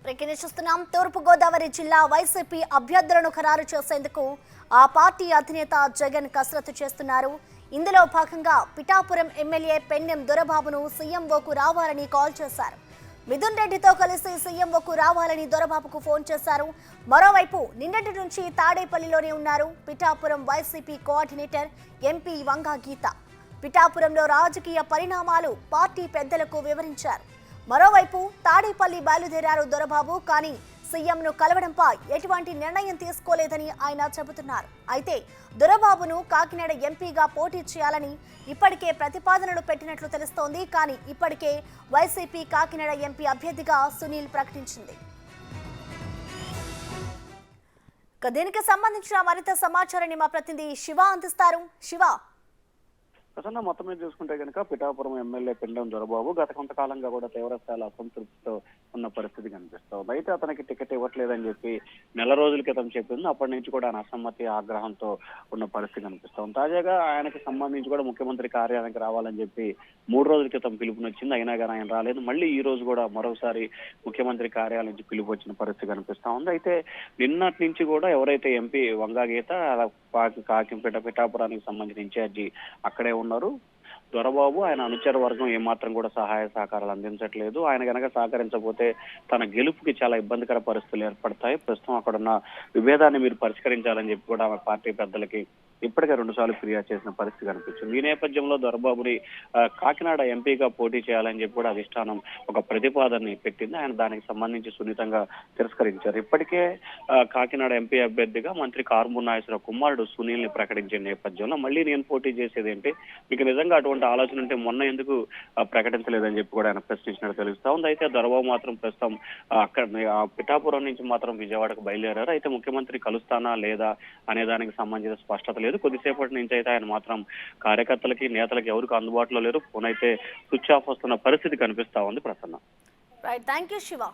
ప్రకటిస్తున్నాం. తూర్పుగోదావరి జిల్లా వైసీపీ అభ్యర్థులను ఖరారు చేసేందుకు ఆ పార్టీ అధినేత జగన్ కసరత్తు చేస్తున్నారు. ఇందులో భాగంగా పిఠాపురం ఎమ్మెల్యే పెన్నెం దొరబాబును సీఎంఓకు రావాలని కాల్ చేశారు. మిథున్ రెడ్డితో కలిసి సీఎంఓకు రావాలని దొరబాబుకు ఫోన్ చేశారు. మరోవైపు నిన్నటి నుంచి తాడేపల్లిలోనే ఉన్నారు పిఠాపురం వైసీపీ కోఆర్డినేటర్ ఎంపీ వంగా గీత. పిఠాపురంలో రాజకీయ పరిణామాలు పార్టీ పెద్దలకు వివరించారు. మరోవైపు తాడేపల్లి బయలుదేరారు దొరబాబు. కానీ సీఎంను కలవడంపై ఎటువంటి నిర్ణయం తీసుకోలేదని ఆయన చెబుతున్నారు. అయితే దొరబాబును కాకినాడ ఎంపీగా పోటీ చేయాలని ఇప్పటికే ప్రతిపాదనలు పెట్టినట్లు తెలుస్తోంది. కానీ ఇప్పటికే వైసీపీ కాకినాడ ఎంపీ అభ్యర్థిగా సునీల్ ప్రకటించింది. దీనికి సంబంధించిన మరింత సమాచారాన్ని మా ప్రతినిధి శివ అందిస్తారు. శివ, ప్రసన్న మొత్తం మీద చూసుకుంటే కనుక పిఠాపురం ఎమ్మెల్యే పెన్నెం దొరబాబు గత కొంతకాలంగా కూడా తీవ్రస్థాయిలో అసంతృప్తితో ఉన్న పరిస్థితి కనిపిస్తుంది. అయితే అతనికి టికెట్ ఇవ్వట్లేదని చెప్పి నెల రోజుల క్రితం చెప్పింది. అప్పటి నుంచి కూడా ఆయన అసమ్మతి ఆగ్రహంతో ఉన్న పరిస్థితి కనిపిస్తుంది. తాజాగా ఆయనకి సంబంధించి కూడా ముఖ్యమంత్రి కార్యాలయానికి రావాలని చెప్పి 3 రోజుల క్రితం పిలుపునొచ్చింది. అయినా కానీ ఆయన రాలేదు. మళ్ళీ ఈ రోజు కూడా మరోసారి ముఖ్యమంత్రి కార్యాలయం నుంచి పిలుపు వచ్చిన పరిస్థితి కనిపిస్తా ఉంది. అయితే నిన్నటి నుంచి కూడా ఎవరైతే ఎంపీ వంగా గీత కాకింపేట పిఠాపురానికి సంబంధించిన ఇన్ఛార్జి అక్కడే ఉన్నారు. దొరబాబు ఆయన అనుచర వర్గం ఏమాత్రం కూడా సహాయ సహకారాలు అందించట్లేదు. ఆయన కనుక సహకరించకపోతే తన గెలుపుకి చాలా ఇబ్బందికర పరిస్థితులు ఏర్పడతాయి. ప్రస్తుతం అక్కడున్న విభేదాన్ని మీరు పరిష్కరించాలని చెప్పి కూడా ఆమె పార్టీ పెద్దలకి ఇప్పటికే 2 సార్లు ఫిర్యాదు చేసిన పరిస్థితి కనిపించింది. ఈ నేపథ్యంలో దొరబాబుని కాకినాడ ఎంపీగా పోటీ చేయాలని చెప్పి కూడా అధిష్టానం ఒక ప్రతిపాదనని పెట్టింది. ఆయన దానికి సంబంధించి సున్నితంగా తిరస్కరించారు. ఇప్పటికే కాకినాడ ఎంపీ అభ్యర్థిగా మంత్రి కారుమూరి నాగేశ్వరరావు కుమారుడు సునీల్ ని ప్రకటించిన నేపథ్యంలో మళ్ళీ నేను పోటీ చేసేది ఏంటి, మీకు నిజంగా అటువంటి ఆలోచన ఉంటే మొన్న ఎందుకు ప్రకటించలేదని చెప్పి కూడా ఆయన ప్రశ్నించినట్టు తెలుస్తా ఉంది. అయితే దొరబాబు మాత్రం ప్రస్తుతం అక్కడ పిఠాపురం నుంచి మాత్రం విజయవాడకు బయలుదేరారు. అయితే ముఖ్యమంత్రి కలుస్తానా లేదా అనే దానికి సంబంధించిన స్పష్టత లేదు. కొద్దిసేపటి నుంచి అయితే ఆయన మాత్రం కార్యకర్తలకి నేతలకి ఎవరికి అందుబాటులో లేరు. ఫోన్ అయితే స్విచ్ ఆఫ్ వస్తున్న పరిస్థితి కనిపిస్తా ఉంది. ప్రసన్న. Right, thank you Shiva.